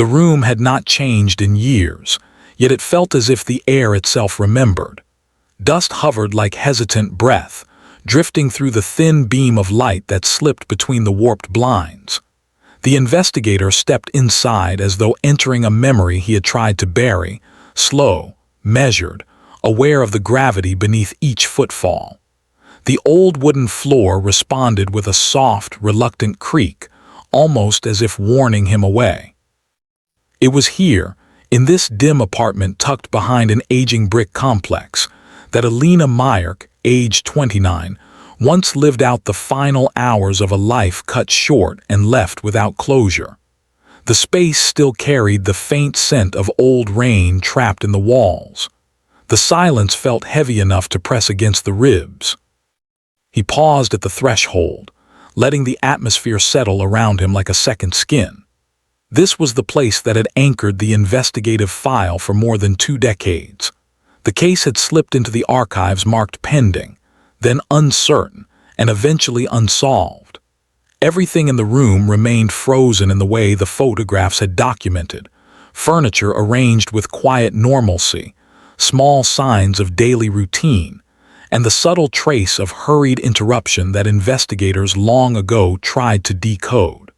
The room had not changed in years, yet it felt as if the air itself remembered. Dust hovered like hesitant breath, drifting through the thin beam of light that slipped between the warped blinds. The investigator stepped inside as though entering a memory he had tried to bury, slow, measured, aware of the gravity beneath each footfall. The old wooden floor responded with a soft, reluctant creak, almost as if warning him away. It was here, in this dim apartment tucked behind an aging brick complex, that Elena Mirek, age 29, once lived out the final hours of a life cut short and left without closure. The space still carried the faint scent of old rain trapped in the walls. The silence felt heavy enough to press against the ribs. He paused at the threshold, letting the atmosphere settle around him like a second skin. This was the place that had anchored the investigative file for more than 2 decades. The case had slipped into the archives marked pending, then uncertain, and eventually unsolved. Everything in the room remained frozen in the way the photographs had documented, furniture arranged with quiet normalcy, small signs of daily routine, and the subtle trace of hurried interruption that investigators long ago tried to decode.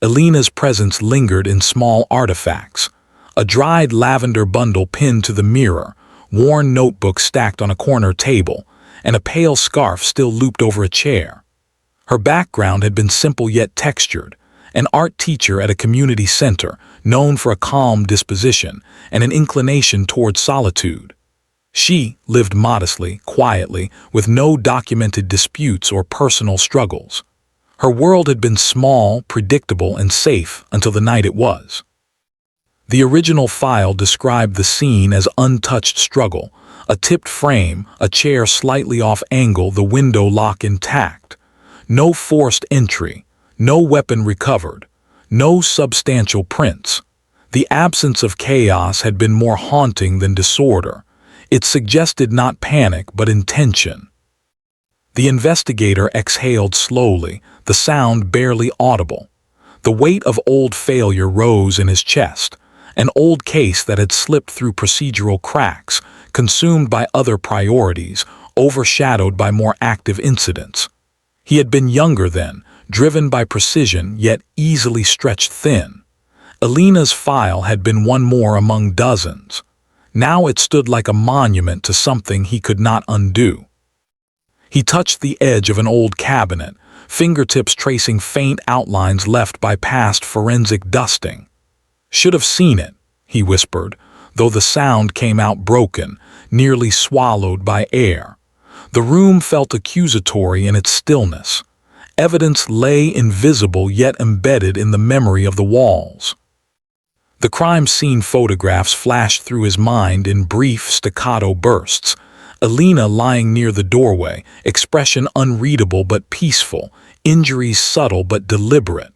Elena's presence lingered in small artifacts, a dried lavender bundle pinned to the mirror, worn notebook stacked on a corner table, and a pale scarf still looped over a chair. Her background had been simple yet textured, an art teacher at a community center, known for a calm disposition and an inclination toward solitude. She lived modestly, quietly, with no documented disputes or personal struggles. Her world had been small, predictable, and safe until the night it was. The original file described the scene as untouched struggle, a tipped frame, a chair slightly off angle, the window lock intact. No forced entry, no weapon recovered, no substantial prints. The absence of chaos had been more haunting than disorder. It suggested not panic but intention. The investigator exhaled slowly, the sound barely audible. The weight of old failure rose in his chest, an old case that had slipped through procedural cracks, consumed by other priorities, overshadowed by more active incidents. He had been younger then, driven by precision yet easily stretched thin. Elena's file had been one more among dozens. Now it stood like a monument to something he could not undo. He touched the edge of an old cabinet, fingertips tracing faint outlines left by past forensic dusting. "Should have seen it," he whispered, though the sound came out broken, nearly swallowed by air. The room felt accusatory in its stillness. Evidence lay invisible yet embedded in the memory of the walls. The crime scene photographs flashed through his mind in brief, staccato bursts. Elena lying near the doorway, expression unreadable but peaceful, injuries subtle but deliberate.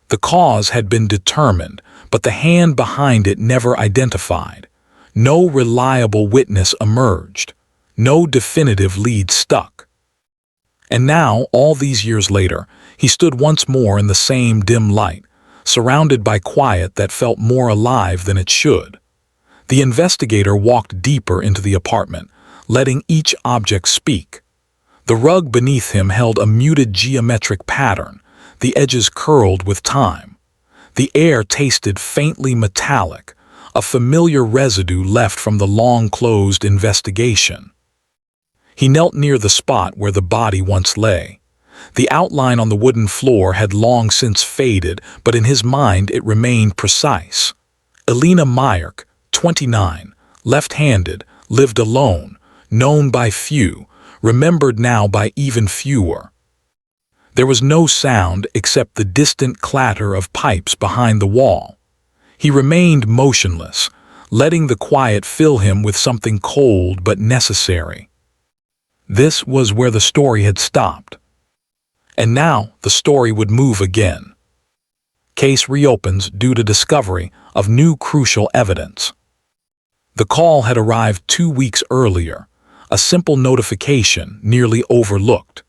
The cause had been determined, but the hand behind it never identified. No reliable witness emerged. No definitive lead stuck. And now, all these years later, he stood once more in the same dim light, surrounded by quiet that felt more alive than it should. The investigator walked deeper into the apartment, letting each object speak. The rug beneath him held a muted geometric pattern, the edges curled with time. The air tasted faintly metallic, a familiar residue left from the long-closed investigation. He knelt near the spot where the body once lay. The outline on the wooden floor had long since faded, but in his mind it remained precise. Elena Mirek, 29, left-handed, lived alone, known by few, remembered now by even fewer. There was no sound except the distant clatter of pipes behind the wall. He remained motionless, letting the quiet fill him with something cold but necessary. This was where the story had stopped. And now the story would move again. Case reopens due to discovery of new crucial evidence. The call had arrived 2 weeks earlier, a simple notification nearly overlooked.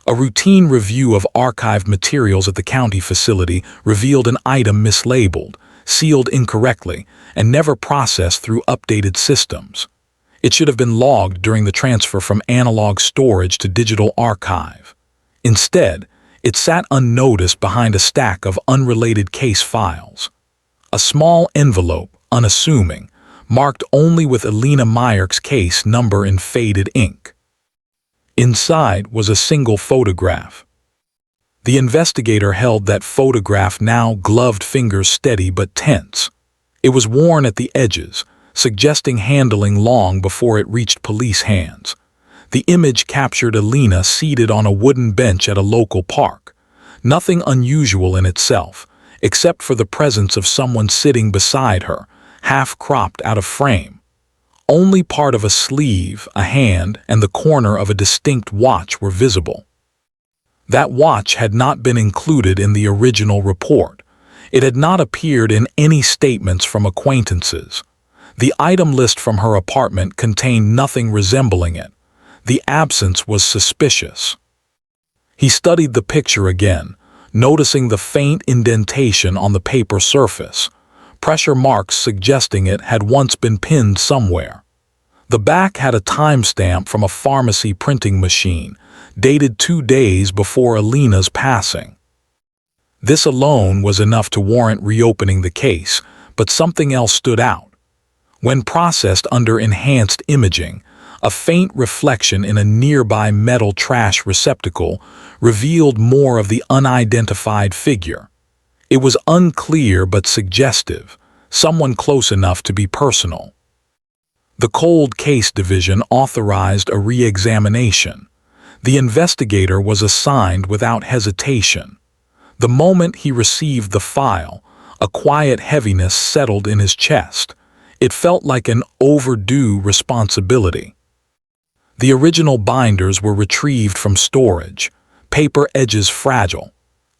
A routine review of archived materials at the county facility revealed an item mislabeled, sealed incorrectly, and never processed through updated systems. It should have been logged during the transfer from analog storage to digital archive. Instead, it sat unnoticed behind a stack of unrelated case files. A small envelope, unassuming, marked only with Elena Mirek's case number in faded ink. Inside was a single photograph. The investigator held that photograph, now gloved fingers steady but tense. It was worn at the edges, suggesting handling long before it reached police hands. The image captured Elena seated on a wooden bench at a local park. Nothing unusual in itself, except for the presence of someone sitting beside her, half-cropped out of frame. Only part of a sleeve, a hand, and the corner of a distinct watch were visible. That watch had not been included in the original report. It had not appeared in any statements from acquaintances. The item list from her apartment contained nothing resembling it. The absence was suspicious. He studied the picture again, noticing the faint indentation on the paper surface, pressure marks suggesting it had once been pinned somewhere. The back had a timestamp from a pharmacy printing machine, dated 2 days before Elena's passing. This alone was enough to warrant reopening the case, but something else stood out. When processed under enhanced imaging, a faint reflection in a nearby metal trash receptacle revealed more of the unidentified figure. It was unclear but suggestive, someone close enough to be personal. The Cold Case Division authorized a re-examination. The investigator was assigned without hesitation. The moment he received the file, a quiet heaviness settled in his chest. It felt like an overdue responsibility. The original binders were retrieved from storage, paper edges fragile,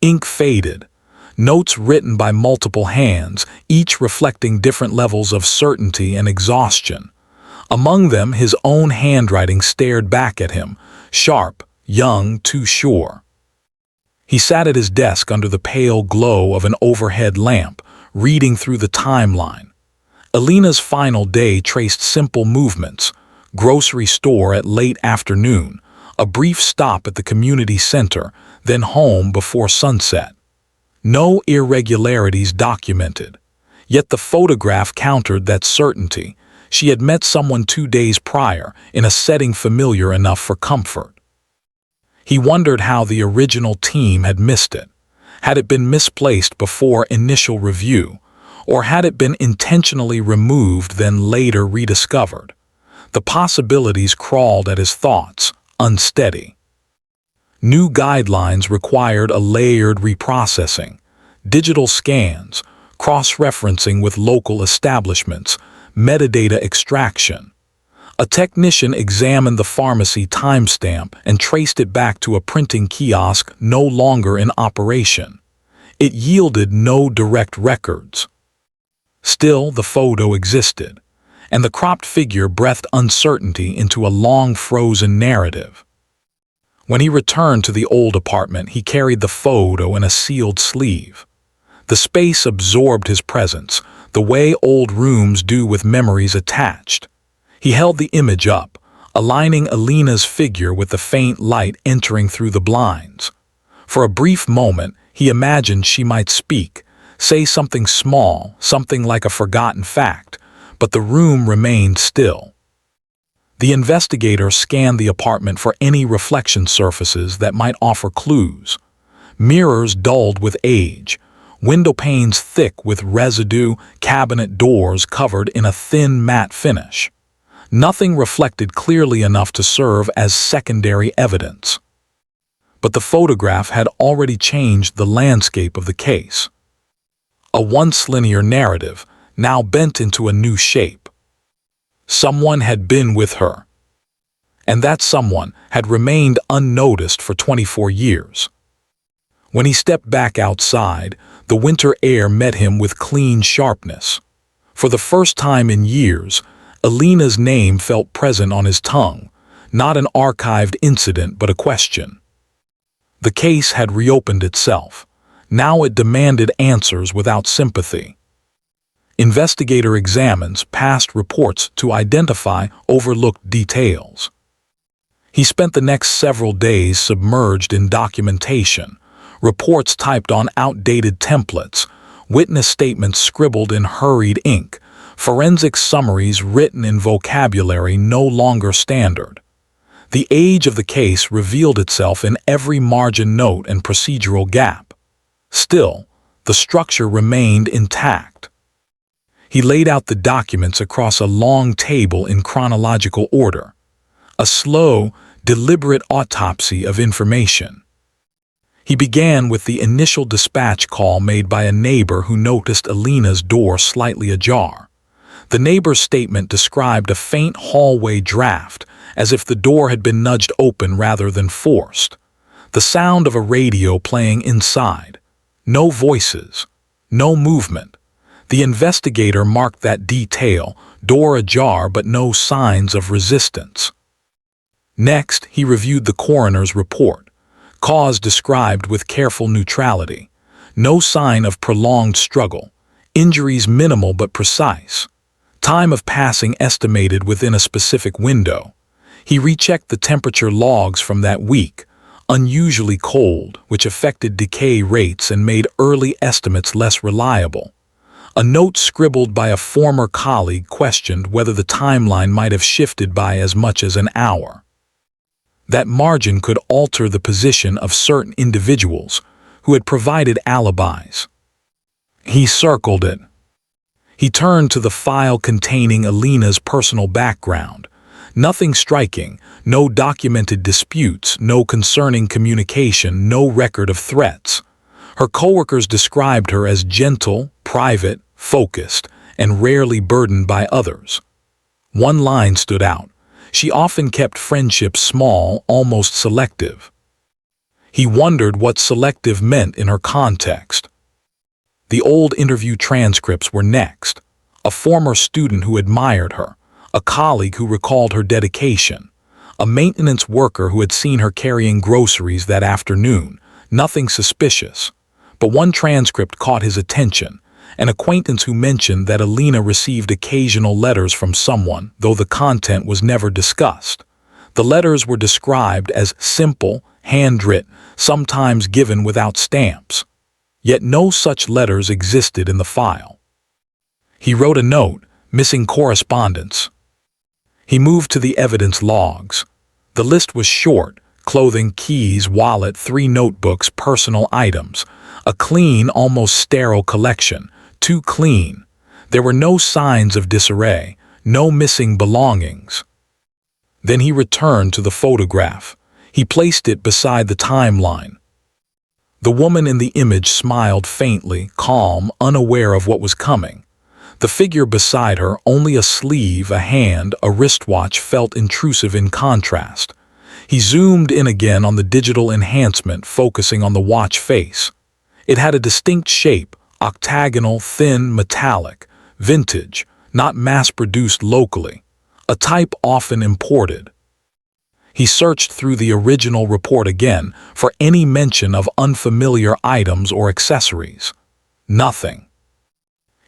ink faded, notes written by multiple hands, each reflecting different levels of certainty and exhaustion. Among them, his own handwriting stared back at him, sharp, young, too sure. He sat at his desk under the pale glow of an overhead lamp, reading through the timeline. Elena's final day traced simple movements: grocery store at late afternoon, a brief stop at the community center, then home before sunset. No irregularities documented. Yet the photograph countered that certainty. She had met someone 2 days prior, in a setting familiar enough for comfort. He wondered how the original team had missed it. Had it been misplaced before initial review, or had it been intentionally removed then later rediscovered? The possibilities crawled at his thoughts, unsteady. New guidelines required a layered reprocessing, digital scans, cross-referencing with local establishments, metadata extraction. A technician examined the pharmacy timestamp and traced it back to a printing kiosk no longer in operation. It yielded no direct records. Still, the photo existed, and the cropped figure breathed uncertainty into a long frozen narrative. When he returned to the old apartment, he carried the photo in a sealed sleeve. The space absorbed his presence, the way old rooms do with memories attached. He held the image up, aligning Elena's figure with the faint light entering through the blinds. For a brief moment, he imagined she might speak, say something small, something like a forgotten fact, but the room remained still. The investigator scanned the apartment for any reflection surfaces that might offer clues. Mirrors dulled with age, window panes thick with residue, cabinet doors covered in a thin matte finish. Nothing reflected clearly enough to serve as secondary evidence. But the photograph had already changed the landscape of the case. A once linear narrative, now bent into a new shape. Someone had been with her, and that someone had remained unnoticed for 24 years. When he stepped back outside, the winter air met him with clean sharpness. For the first time in years, Elena's name felt present on his tongue, not an archived incident but a question. The case had reopened itself. Now it demanded answers without sympathy. Investigator examines past reports to identify overlooked details. He spent the next several days submerged in documentation, reports typed on outdated templates, witness statements scribbled in hurried ink, forensic summaries written in vocabulary no longer standard. The age of the case revealed itself in every margin note and procedural gap. Still, the structure remained intact. He laid out the documents across a long table in chronological order. A slow, deliberate autopsy of information. He began with the initial dispatch call made by a neighbor who noticed Elena's door slightly ajar. The neighbor's statement described a faint hallway draft, as if the door had been nudged open rather than forced. The sound of a radio playing inside. No voices. No movement. The investigator marked that detail, door ajar but no signs of resistance. Next, he reviewed the coroner's report. Cause described with careful neutrality. No sign of prolonged struggle. Injuries minimal but precise. Time of passing estimated within a specific window. He rechecked the temperature logs from that week, unusually cold, which affected decay rates and made early estimates less reliable. A note scribbled by a former colleague questioned whether the timeline might have shifted by as much as an hour. That margin could alter the position of certain individuals who had provided alibis. He circled it. He turned to the file containing Elena's personal background. Nothing striking, no documented disputes, no concerning communication, no record of threats. Her coworkers described her as gentle, private, focused, and rarely burdened by others. One line stood out. She often kept friendships small, almost selective. He wondered what selective meant in her context. The old interview transcripts were next. A former student who admired her, a colleague who recalled her dedication, a maintenance worker who had seen her carrying groceries that afternoon. Nothing suspicious. But one transcript caught his attention. An acquaintance who mentioned that Elena received occasional letters from someone, though the content was never discussed. The letters were described as simple, handwritten, sometimes given without stamps. Yet no such letters existed in the file. He wrote a note, missing correspondence. He moved to the evidence logs. The list was short: clothing, keys, wallet, 3 notebooks, personal items. A clean, almost sterile collection. Too clean. There were no signs of disarray, no missing belongings. Then he returned to the photograph. He placed it beside the timeline. The woman in the image smiled faintly, calm, unaware of what was coming. The figure beside her, only a sleeve, a hand, a wristwatch, felt intrusive in contrast. He zoomed in again on the digital enhancement, focusing on the watch face. It had a distinct shape, octagonal, thin, metallic, vintage, not mass-produced locally, a type often imported. He searched through the original report again for any mention of unfamiliar items or accessories. Nothing.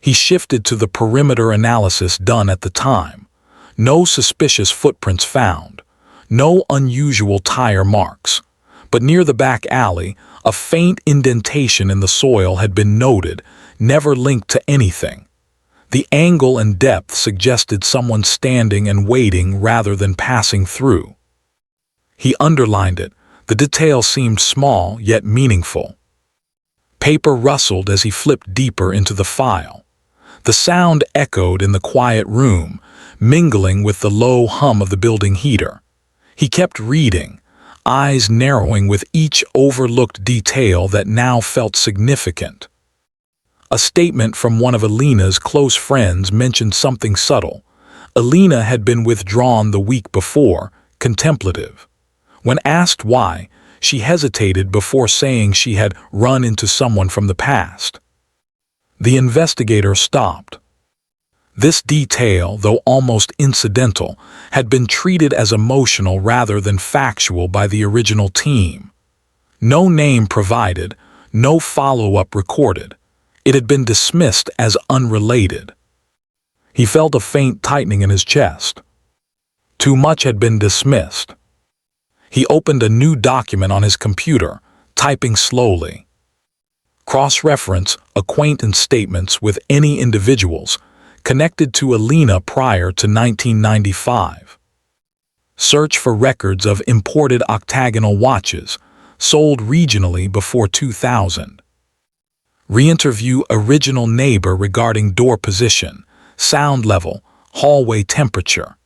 He shifted to the perimeter analysis done at the time. No suspicious footprints found. No unusual tire marks. But near the back alley, a faint indentation in the soil had been noted, never linked to anything. The angle and depth suggested someone standing and waiting rather than passing through. He underlined it. The detail seemed small yet meaningful. Paper rustled as he flipped deeper into the file. The sound echoed in the quiet room, mingling with the low hum of the building heater. He kept reading, eyes narrowing with each overlooked detail that now felt significant. A statement from one of Elena's close friends mentioned something subtle. Elena had been withdrawn the week before, contemplative. When asked why, she hesitated before saying she had run into someone from the past. The investigator stopped. This detail, though almost incidental, had been treated as emotional rather than factual by the original team. No name provided, no follow-up recorded. It had been dismissed as unrelated. He felt a faint tightening in his chest. Too much had been dismissed. He opened a new document on his computer, typing slowly. Cross-reference acquaintance statements with any individuals connected to Elena prior to 1995. Search for records of imported octagonal watches sold regionally before 2000. Re-interview original neighbor regarding door position, sound level, hallway temperature.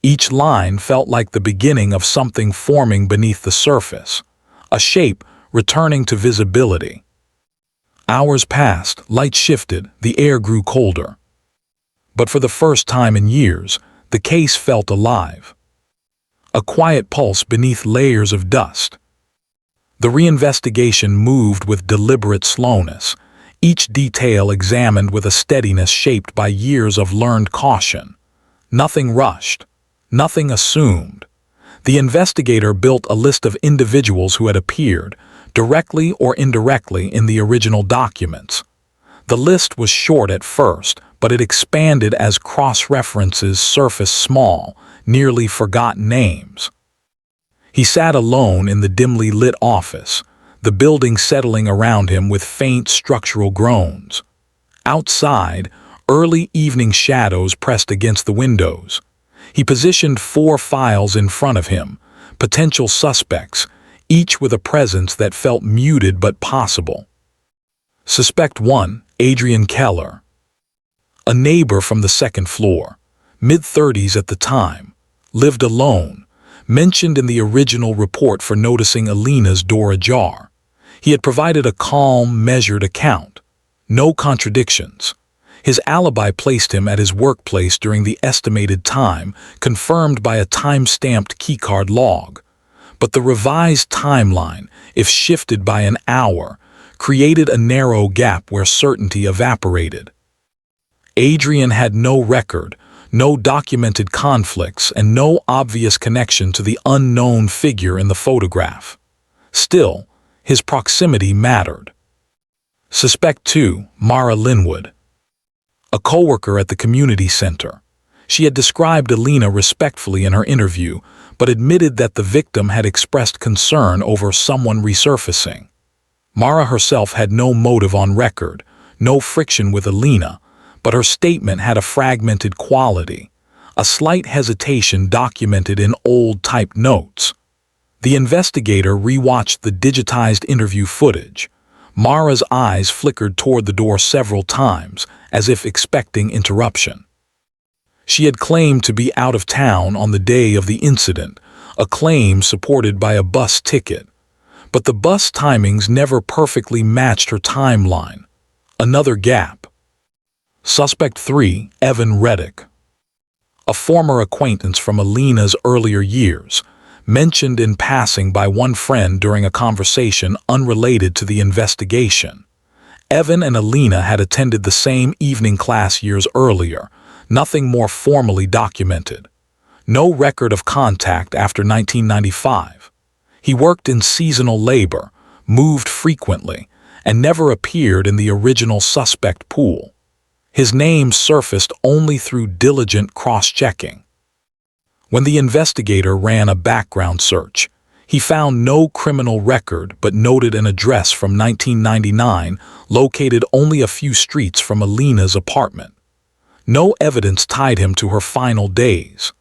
Each line felt like the beginning of something forming beneath the surface, a shape returning to visibility. Hours passed, light shifted, the air grew colder. But for the first time in years, the case felt alive. A quiet pulse beneath layers of dust. The reinvestigation moved with deliberate slowness, each detail examined with a steadiness shaped by years of learned caution. Nothing rushed, nothing assumed. The investigator built a list of individuals who had appeared, directly or indirectly, in the original documents. The list was short at first, but it expanded as cross-references surfaced small, nearly forgotten names. He sat alone in the dimly lit office, the building settling around him with faint structural groans. Outside, early evening shadows pressed against the windows. He positioned 4 files in front of him, potential suspects, each with a presence that felt muted but possible. Suspect 1, Adrian Keller. A neighbor from the 2nd floor, mid-30s at the time, lived alone, mentioned in the original report for noticing Elena's door ajar. He had provided a calm, measured account. No contradictions. His alibi placed him at his workplace during the estimated time, confirmed by a time-stamped keycard log. But the revised timeline, if shifted by an hour, created a narrow gap where certainty evaporated. Adrian had no record, no documented conflicts, and no obvious connection to the unknown figure in the photograph. Still, his proximity mattered. Suspect 2, Mara Linwood. A coworker at the community center. She had described Elena respectfully in her interview, but admitted that the victim had expressed concern over someone resurfacing. Mara herself had no motive on record, no friction with Elena, but her statement had a fragmented quality, a slight hesitation documented in old-typed notes. The investigator rewatched the digitized interview footage. Mara's eyes flickered toward the door several times, as if expecting interruption. She had claimed to be out of town on the day of the incident, a claim supported by a bus ticket. But the bus timings never perfectly matched her timeline. Another gap. Suspect 3, Evan Reddick. A former acquaintance from Elena's earlier years, mentioned in passing by one friend during a conversation unrelated to the investigation. Evan and Elena had attended the same evening class years earlier, nothing more formally documented. No record of contact after 1995. He worked in seasonal labor, moved frequently, and never appeared in the original suspect pool. His name surfaced only through diligent cross-checking. When the investigator ran a background search, he found no criminal record but noted an address from 1999 located only a few streets from Elena's apartment. No evidence tied him to her final days.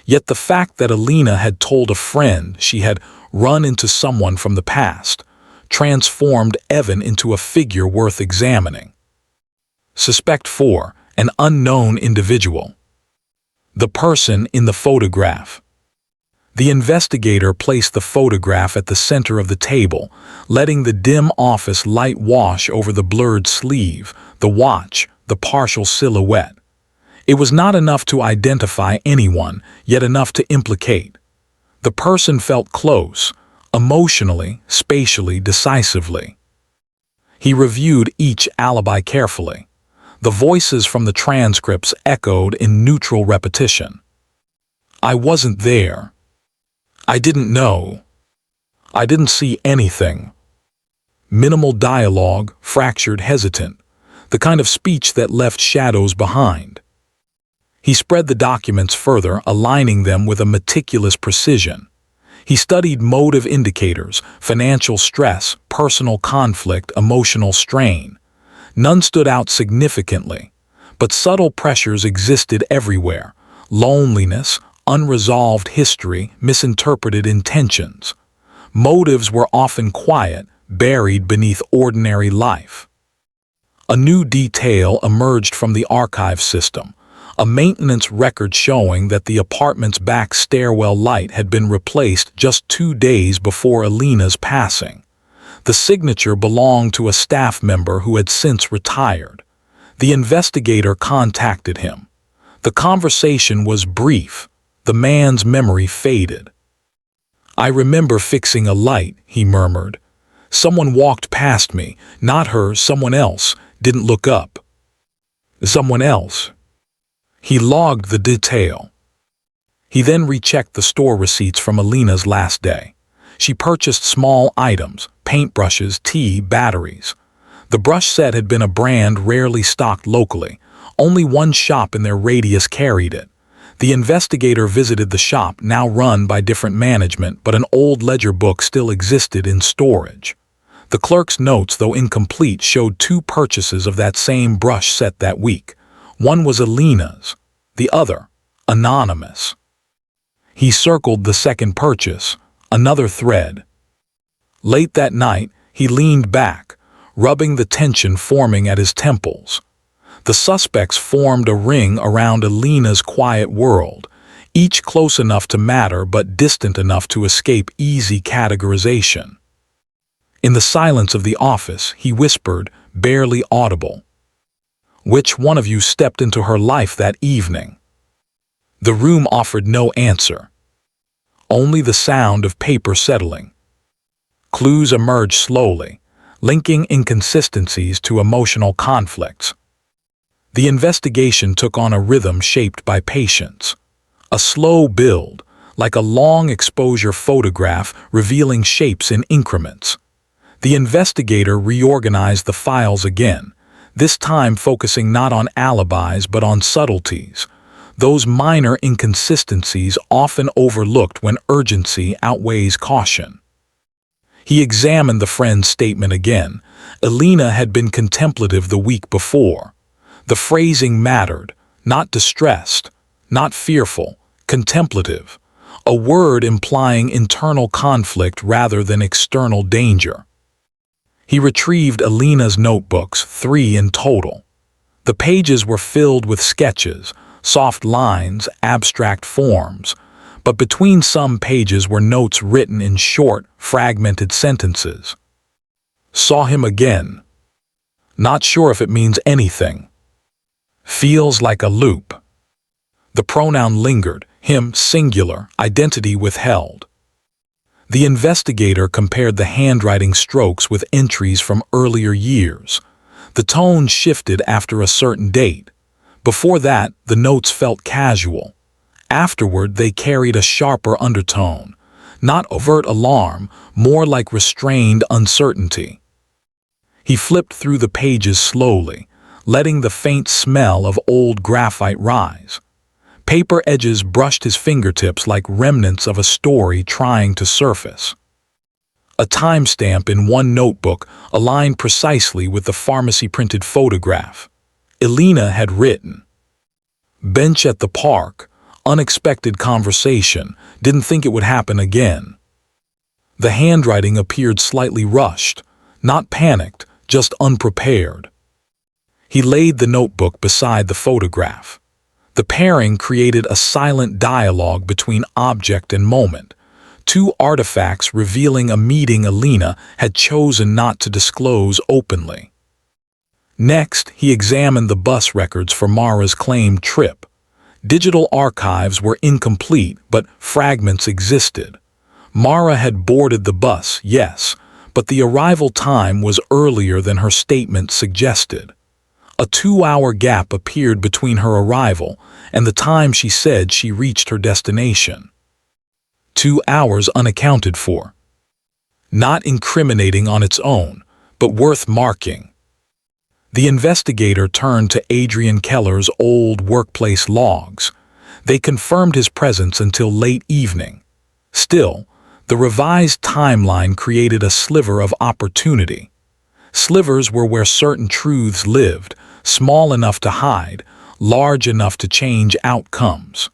Yet the fact that Elena had told a friend she had run into someone from the past transformed Evan into a figure worth examining. Suspect 4, an unknown individual. The person in the photograph. The investigator placed the photograph at the center of the table, letting the dim office light wash over the blurred sleeve, the watch, the partial silhouette. It was not enough to identify anyone, yet enough to implicate. The person felt close, emotionally, spatially, decisively. He reviewed each alibi carefully. The voices from the transcripts echoed in neutral repetition. I wasn't there. I didn't know. I didn't see anything. Minimal dialogue, fractured, hesitant, the kind of speech that left shadows behind. He spread the documents further, aligning them with a meticulous precision. He studied motive indicators, financial stress, personal conflict, emotional strain. None stood out significantly, but subtle pressures existed everywhere: loneliness, unresolved history, misinterpreted intentions. Motives were often quiet, buried beneath ordinary life. A new detail emerged from the archive system, a maintenance record showing that the apartment's back stairwell light had been replaced just 2 days before Elena's passing. The signature belonged to a staff member who had since retired. The investigator contacted him. The conversation was brief. The man's memory faded. "I remember fixing a light," he murmured. "Someone walked past me, not her, someone else, didn't look up." Someone else. He logged the detail. He then rechecked the store receipts from Elena's last day. She purchased small items: paintbrushes, tea, batteries. The brush set had been a brand rarely stocked locally. Only one shop in their radius carried it. The investigator visited the shop, now run by different management, but an old ledger book still existed in storage. The clerk's notes, though incomplete, showed 2 purchases of that same brush set that week. One was Elena's, the other anonymous. He circled the second purchase, another thread. Late that night, he leaned back, rubbing the tension forming at his temples. The suspects formed a ring around Elena's quiet world, each close enough to matter but distant enough to escape easy categorization. In the silence of the office, he whispered, barely audible, "Which one of you stepped into her life that evening?" The room offered no answer. Only the sound of paper settling. Clues emerged slowly, linking inconsistencies to emotional conflicts. The investigation took on a rhythm shaped by patience. A slow build, like a long exposure photograph revealing shapes in increments. The investigator reorganized the files again, this time focusing not on alibis but on subtleties, those minor inconsistencies often overlooked when urgency outweighs caution. He examined the friend's statement again. Elena had been contemplative the week before. The phrasing mattered: not distressed, not fearful, contemplative, a word implying internal conflict rather than external danger. He retrieved Elena's notebooks, 3 in total. The pages were filled with sketches, soft lines, abstract forms, but between some pages were notes written in short, fragmented sentences. "Saw him again. Not sure if it means anything. Feels like a loop." The pronoun lingered, him singular, identity withheld. The investigator compared the handwriting strokes with entries from earlier years. The tone shifted after a certain date. Before that, the notes felt casual. Afterward, they carried a sharper undertone, not overt alarm, more like restrained uncertainty. He flipped through the pages slowly, letting the faint smell of old graphite rise. Paper edges brushed his fingertips like remnants of a story trying to surface. A timestamp in one notebook aligned precisely with the pharmacy-printed photograph. Elena had written, "Bench at the park, unexpected conversation, didn't think it would happen again." The handwriting appeared slightly rushed, not panicked, just unprepared. He laid the notebook beside the photograph. The pairing created a silent dialogue between object and moment, 2 artifacts revealing a meeting Elena had chosen not to disclose openly. Next, he examined the bus records for Mara's claimed trip. Digital archives were incomplete, but fragments existed. Mara had boarded the bus, yes, but the arrival time was earlier than her statement suggested. A 2-hour gap appeared between her arrival and the time she said she reached her destination. 2 hours unaccounted for. Not incriminating on its own, but worth marking. The investigator turned to Adrian Keller's old workplace logs. They confirmed his presence until late evening. Still, the revised timeline created a sliver of opportunity. Slivers were where certain truths lived, small enough to hide, large enough to change outcomes.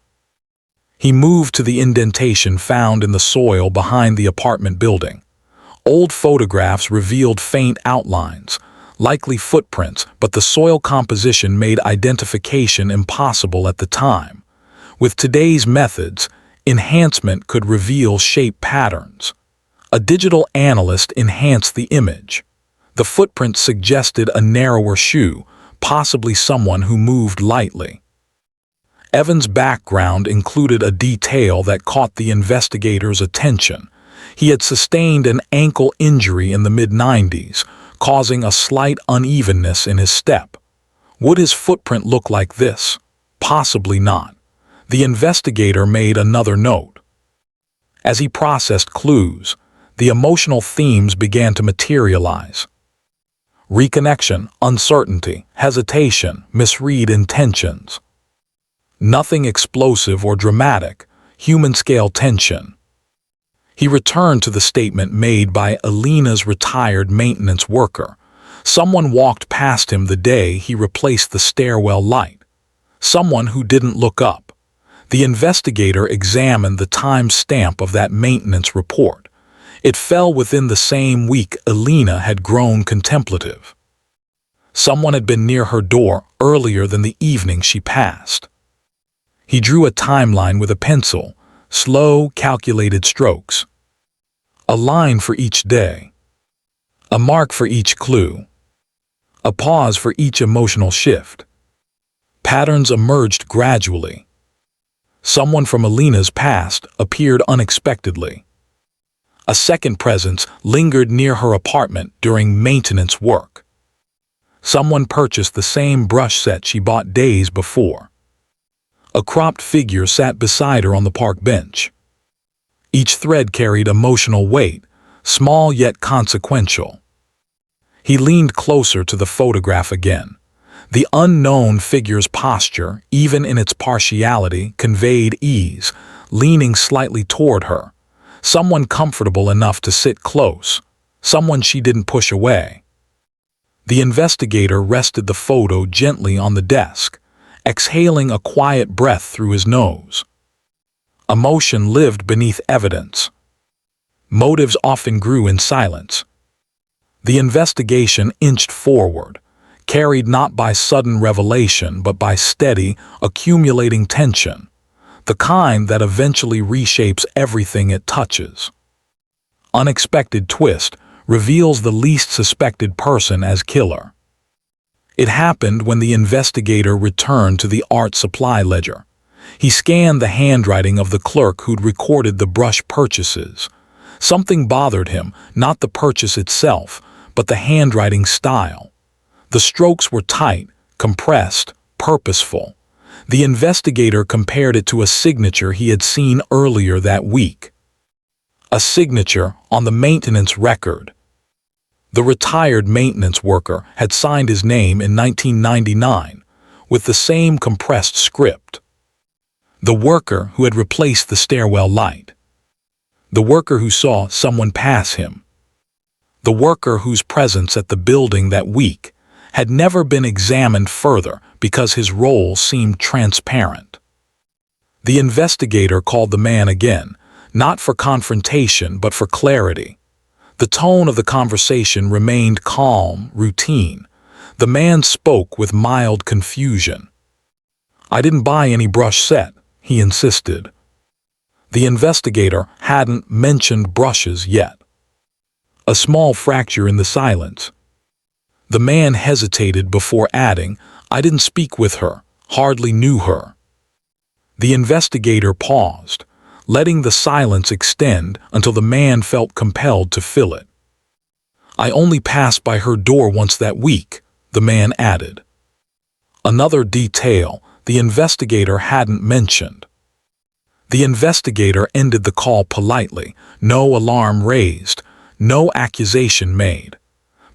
He moved to the indentation found in the soil behind the apartment building. Old photographs revealed faint outlines, likely footprints, but the soil composition made identification impossible at the time. With today's methods, enhancement could reveal shape patterns. A digital analyst enhanced the image. The footprint suggested a narrower shoe, possibly someone who moved lightly. Evan's background included a detail that caught the investigator's attention. He had sustained an ankle injury in the mid-90s, causing a slight unevenness in his step. Would his footprint look like this? Possibly not. The investigator made another note. As he processed clues, the emotional themes began to materialize. Reconnection, uncertainty, hesitation, misread intentions. Nothing explosive or dramatic, human-scale tension. He returned to the statement made by Elena's retired maintenance worker. Someone walked past him the day he replaced the stairwell light. Someone who didn't look up. The investigator examined the time stamp of that maintenance report. It fell within the same week Elena had grown contemplative. Someone had been near her door earlier than the evening she passed. He drew a timeline with a pencil, slow, calculated strokes. A line for each day. A mark for each clue. A pause for each emotional shift. Patterns emerged gradually. Someone from Elena's past appeared unexpectedly. A second presence lingered near her apartment during maintenance work. Someone purchased the same brush set she bought days before. A cropped figure sat beside her on the park bench. Each thread carried emotional weight, small yet consequential. He leaned closer to the photograph again. The unknown figure's posture, even in its partiality, conveyed ease, leaning slightly toward her. Someone comfortable enough to sit close, someone she didn't push away. The investigator rested the photo gently on the desk, exhaling a quiet breath through his nose. Emotion lived beneath evidence. Motives often grew in silence. The investigation inched forward, carried not by sudden revelation but by steady, accumulating tension. The kind that eventually reshapes everything it touches. Unexpected twist reveals the least suspected person as killer. It happened when the investigator returned to the art supply ledger. He scanned the handwriting of the clerk who'd recorded the brush purchases. Something bothered him, not the purchase itself, but the handwriting style. The strokes were tight, compressed, purposeful. The investigator compared it to a signature he had seen earlier that week. A signature on the maintenance record. The retired maintenance worker had signed his name in 1999 with the same compressed script. The worker who had replaced the stairwell light. The worker who saw someone pass him. The worker whose presence at the building that week had never been examined further because his role seemed transparent. The investigator called the man again, not for confrontation but for clarity. The tone of the conversation remained calm, routine. The man spoke with mild confusion. "I didn't buy any brush set," he insisted. The investigator hadn't mentioned brushes yet. A small fracture in the silence. The man hesitated before adding, "I didn't speak with her, hardly knew her." The investigator paused, letting the silence extend until the man felt compelled to fill it. "I only passed by her door once that week," the man added. Another detail the investigator hadn't mentioned. The investigator ended the call politely, no alarm raised, no accusation made.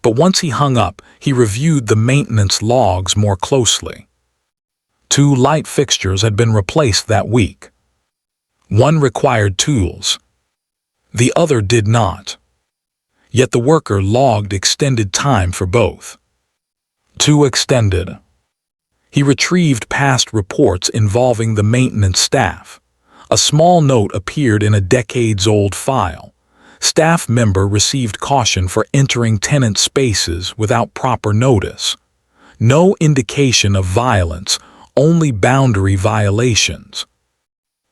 But once he hung up, he reviewed the maintenance logs more closely. 2 light fixtures had been replaced that week. One required tools. The other did not. Yet the worker logged extended time for both. Too extended. He retrieved past reports involving the maintenance staff. A small note appeared in a decades-old file. Staff member received caution for entering tenant spaces without proper notice. No indication of violence, only boundary violations.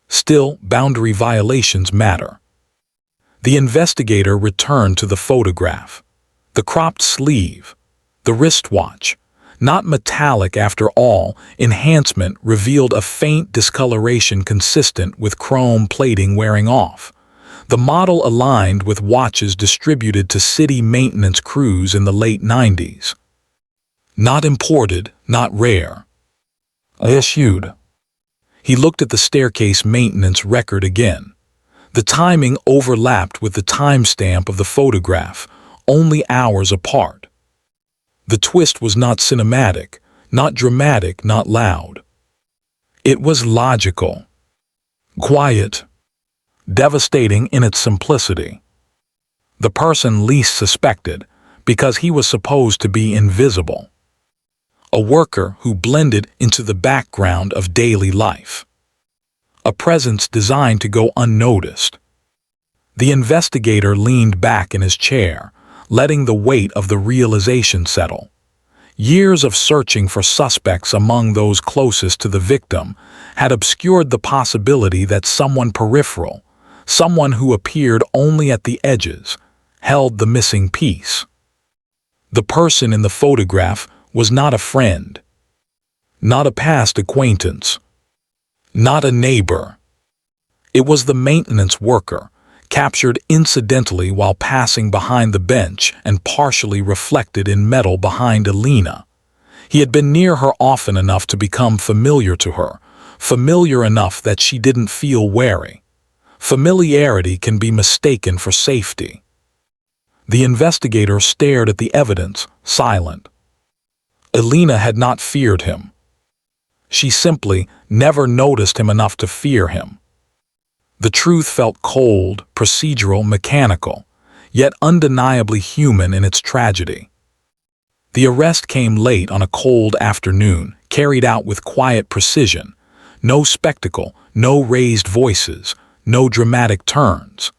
Still, boundary violations matter. The investigator returned to the photograph. The cropped sleeve, the wristwatch, not metallic after all, enhancement revealed a faint discoloration consistent with chrome plating wearing off. The model aligned with watches distributed to city maintenance crews in the late 90s. Not imported, not rare. Issued. He looked at the staircase maintenance record again. The timing overlapped with the timestamp of the photograph, only hours apart. The twist was not cinematic, not dramatic, not loud. It was logical. Quiet. Devastating in its simplicity. The person least suspected, because he was supposed to be invisible. A worker who blended into the background of daily life. A presence designed to go unnoticed. The investigator leaned back in his chair, letting the weight of the realization settle. Years of searching for suspects among those closest to the victim had obscured the possibility that someone peripheral, someone who appeared only at the edges, held the missing piece. The person in the photograph was not a friend, not a past acquaintance, not a neighbor. It was the maintenance worker, captured incidentally while passing behind the bench and partially reflected in metal behind Elena. He had been near her often enough to become familiar to her, familiar enough that she didn't feel wary. Familiarity can be mistaken for safety. The investigator stared at the evidence, silent. Elena had not feared him. She simply never noticed him enough to fear him. The truth felt cold, procedural, mechanical, yet undeniably human in its tragedy. The arrest came late on a cold afternoon, carried out with quiet precision. No spectacle, no raised voices, no dramatic turns.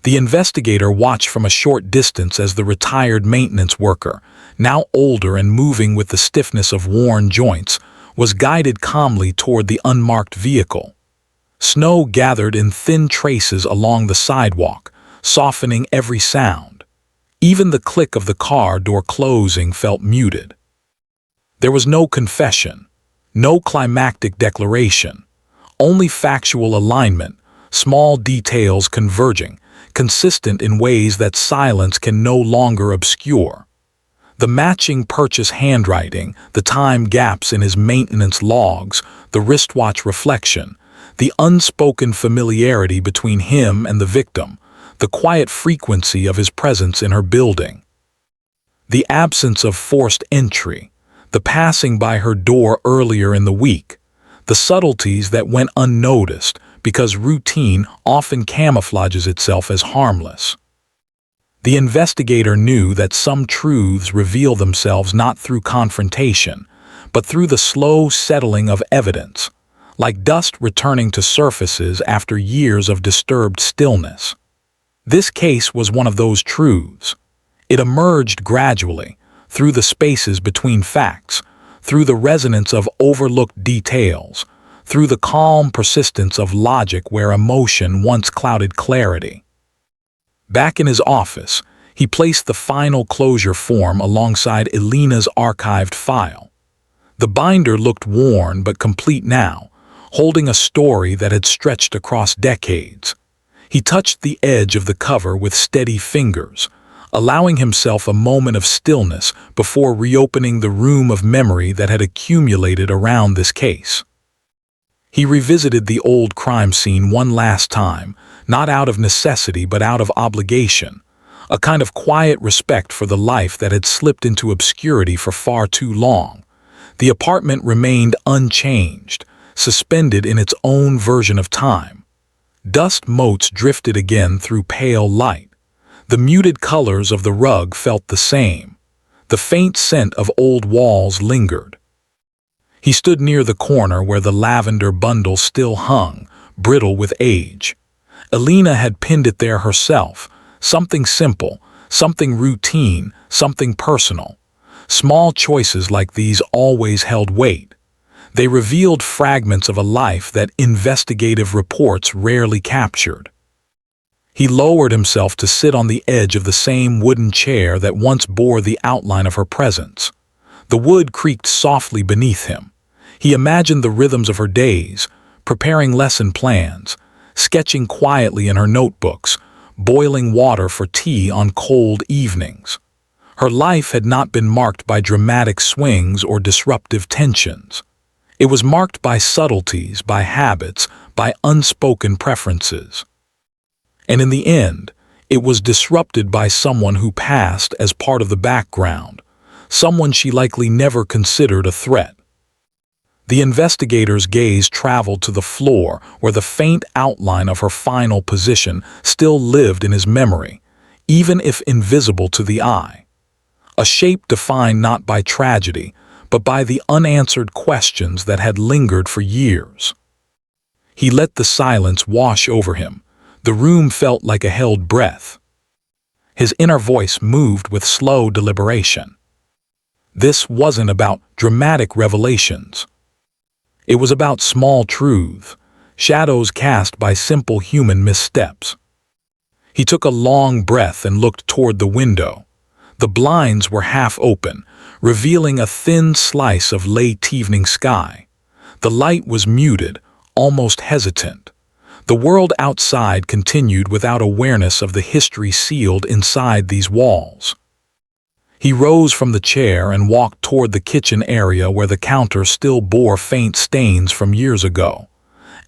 The investigator watched from a short distance as the retired maintenance worker, now older and moving with the stiffness of worn joints, was guided calmly toward the unmarked vehicle. Snow gathered in thin traces along the sidewalk, softening every sound. Even the click of the car door closing felt muted. There was no confession, no climactic declaration, only factual alignment, small details converging, consistent in ways that silence can no longer obscure. The matching purchase handwriting, the time gaps in his maintenance logs, the wristwatch reflection, the unspoken familiarity between him and the victim, the quiet frequency of his presence in her building. The absence of forced entry, the passing by her door earlier in the week, the subtleties that went unnoticed because routine often camouflages itself as harmless. The investigator knew that some truths reveal themselves not through confrontation, but through the slow settling of evidence, like dust returning to surfaces after years of disturbed stillness. This case was one of those truths. It emerged gradually, through the spaces between facts, through the resonance of overlooked details, through the calm persistence of logic where emotion once clouded clarity. Back in his office, he placed the final closure form alongside Elena's archived file. The binder looked worn but complete now, holding a story that had stretched across decades. He touched the edge of the cover with steady fingers, allowing himself a moment of stillness before reopening the room of memory that had accumulated around this case. He revisited the old crime scene one last time, not out of necessity but out of obligation, a kind of quiet respect for the life that had slipped into obscurity for far too long. The apartment remained unchanged, suspended in its own version of time. Dust motes drifted again through pale light. The muted colors of the rug felt the same. The faint scent of old walls lingered. He stood near the corner where the lavender bundle still hung, brittle with age. Elena had pinned it there herself, something simple, something routine, something personal. Small choices like these always held weight. They revealed fragments of a life that investigative reports rarely captured. He lowered himself to sit on the edge of the same wooden chair that once bore the outline of her presence. The wood creaked softly beneath him. He imagined the rhythms of her days, preparing lesson plans, sketching quietly in her notebooks, boiling water for tea on cold evenings. Her life had not been marked by dramatic swings or disruptive tensions. It was marked by subtleties, by habits, by unspoken preferences. And in the end, it was disrupted by someone who passed as part of the background, someone she likely never considered a threat. The investigator's gaze traveled to the floor where the faint outline of her final position still lived in his memory, even if invisible to the eye. A shape defined not by tragedy, but by the unanswered questions that had lingered for years. He let the silence wash over him. The room felt like a held breath. His inner voice moved with slow deliberation. This wasn't about dramatic revelations. It was about small truths, shadows cast by simple human missteps. He took a long breath and looked toward the window. The blinds were half open, revealing a thin slice of late evening sky. The light was muted, almost hesitant. The world outside continued without awareness of the history sealed inside these walls. He rose from the chair and walked toward the kitchen area where the counter still bore faint stains from years ago.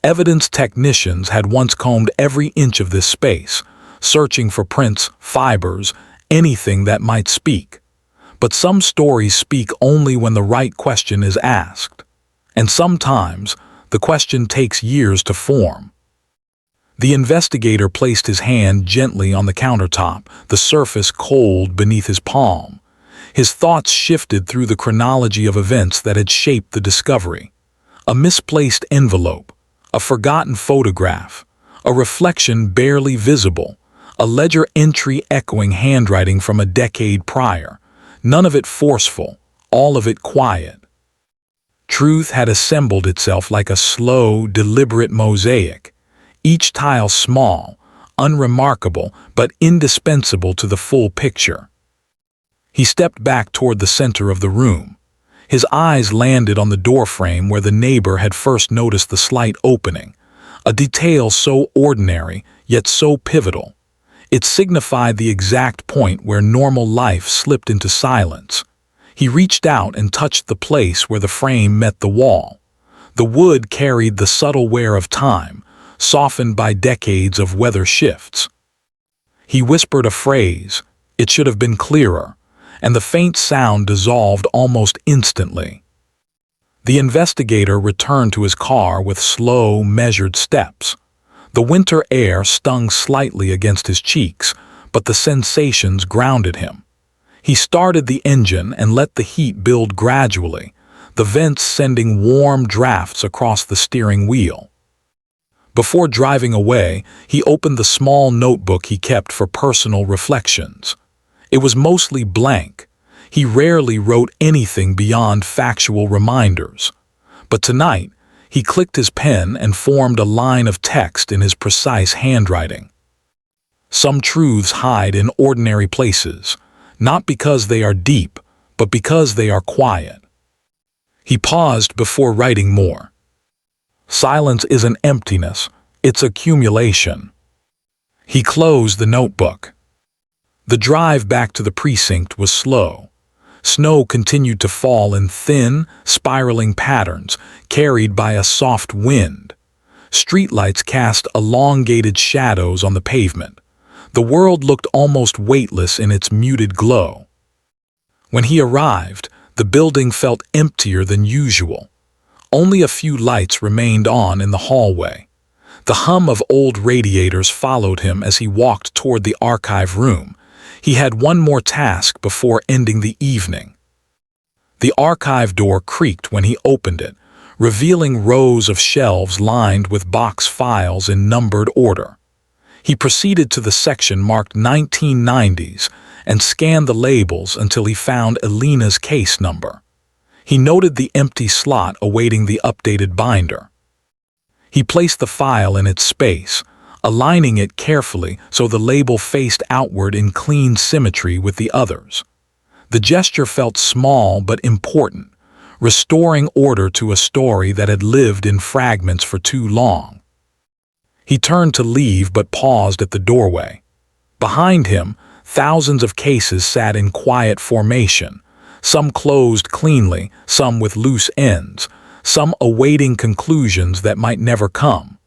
Evidence technicians had once combed every inch of this space, searching for prints, fibers, anything that might speak. But some stories speak only when the right question is asked. And sometimes, the question takes years to form. The investigator placed his hand gently on the countertop, the surface cold beneath his palm. His thoughts shifted through the chronology of events that had shaped the discovery. A misplaced envelope, a forgotten photograph, a reflection barely visible, a ledger entry echoing handwriting from a decade prior. None of it forceful, all of it quiet. Truth had assembled itself like a slow, deliberate mosaic, each tile small, unremarkable, but indispensable to the full picture. He stepped back toward the center of the room. His eyes landed on the doorframe where the neighbor had first noticed the slight opening, a detail so ordinary, yet so pivotal. It signified the exact point where normal life slipped into silence. He reached out and touched the place where the frame met the wall. The wood carried the subtle wear of time, softened by decades of weather shifts. He whispered a phrase. It should have been clearer, and the faint sound dissolved almost instantly. The investigator returned to his car with slow, measured steps. The winter air stung slightly against his cheeks, but the sensations grounded him. He started the engine and let the heat build gradually, the vents sending warm drafts across the steering wheel. Before driving away, he opened the small notebook he kept for personal reflections. It was mostly blank. He rarely wrote anything beyond factual reminders. But tonight, he clicked his pen and formed a line of text in his precise handwriting. Some truths hide in ordinary places, not because they are deep, but because they are quiet. He paused before writing more. Silence isn't emptiness, it's accumulation. He closed the notebook. The drive back to the precinct was slow. Snow continued to fall in thin, spiraling patterns, carried by a soft wind. Streetlights cast elongated shadows on the pavement. The world looked almost weightless in its muted glow. When he arrived, the building felt emptier than usual. Only a few lights remained on in the hallway. The hum of old radiators followed him as he walked toward the archive room. He had one more task before ending the evening. The archive door creaked when he opened it, revealing rows of shelves lined with box files in numbered order. He proceeded to the section marked 1990s and scanned the labels until he found Elena's case number. He noted the empty slot awaiting the updated binder. He placed the file in its space, aligning it carefully so the label faced outward in clean symmetry with the others. The gesture felt small but important, restoring order to a story that had lived in fragments for too long. He turned to leave but paused at the doorway. Behind him, thousands of cases sat in quiet formation, some closed cleanly, some with loose ends, some awaiting conclusions that might never come.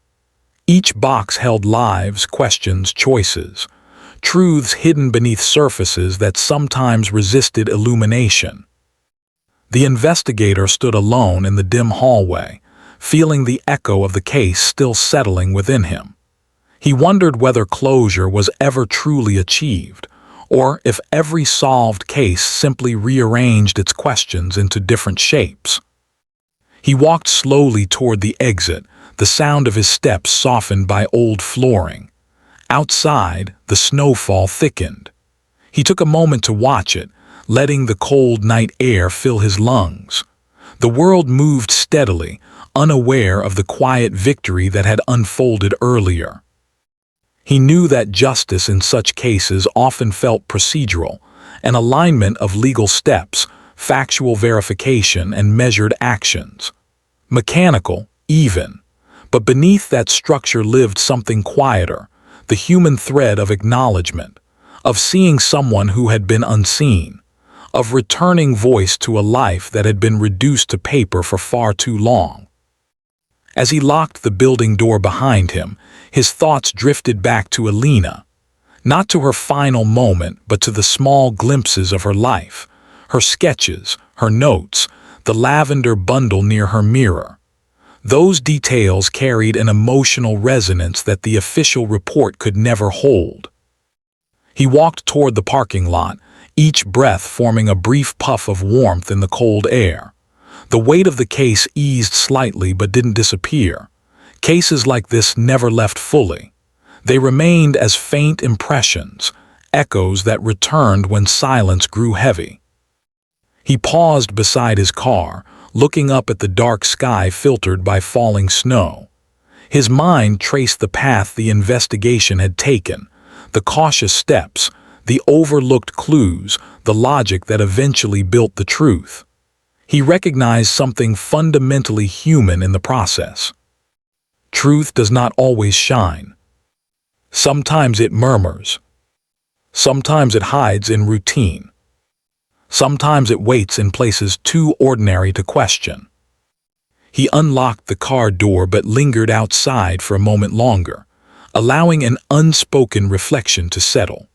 Each box held lives, questions, choices, truths hidden beneath surfaces that sometimes resisted illumination. The investigator stood alone in the dim hallway, feeling the echo of the case still settling within him. He wondered whether closure was ever truly achieved, or if every solved case simply rearranged its questions into different shapes. He walked slowly toward the exit, the sound of his steps softened by old flooring. Outside, the snowfall thickened. He took a moment to watch it, letting the cold night air fill his lungs. The world moved steadily, unaware of the quiet victory that had unfolded earlier. He knew that justice in such cases often felt procedural, an alignment of legal steps, factual verification, and measured actions. Mechanical, even. But beneath that structure lived something quieter, the human thread of acknowledgement, of seeing someone who had been unseen, of returning voice to a life that had been reduced to paper for far too long. As he locked the building door behind him, his thoughts drifted back to Elena, not to her final moment, but to the small glimpses of her life, her sketches, her notes, the lavender bundle near her mirror. Those details carried an emotional resonance that the official report could never hold. He walked toward the parking lot, each breath forming a brief puff of warmth in the cold air. The weight of the case eased slightly but didn't disappear. Cases like this never left fully. They remained as faint impressions, echoes that returned when silence grew heavy. He paused beside his car, looking up at the dark sky filtered by falling snow. His mind traced the path the investigation had taken, the cautious steps, the overlooked clues, the logic that eventually built the truth. He recognized something fundamentally human in the process. Truth does not always shine. Sometimes it murmurs. Sometimes it hides in routine. Sometimes it waits in places too ordinary to question. He unlocked the car door but lingered outside for a moment longer, allowing an unspoken reflection to settle.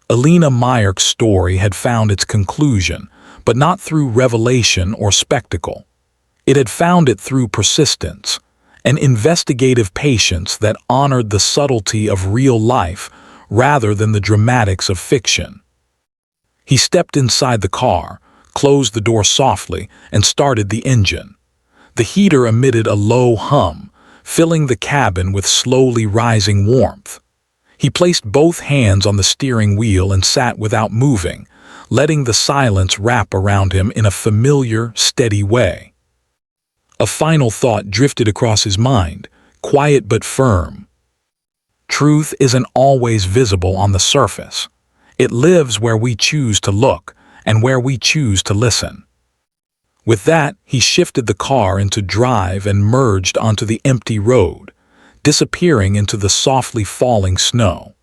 Elena Mirek's story had found its conclusion, but not through revelation or spectacle. It had found it through persistence, an investigative patience that honored the subtlety of real life rather than the dramatics of fiction. He stepped inside the car, closed the door softly, and started the engine. The heater emitted a low hum, filling the cabin with slowly rising warmth. He placed both hands on the steering wheel and sat without moving, letting the silence wrap around him in a familiar, steady way. A final thought drifted across his mind, quiet but firm. Truth isn't always visible on the surface. It lives where we choose to look and where we choose to listen. With that, he shifted the car into drive and merged onto the empty road, disappearing into the softly falling snow.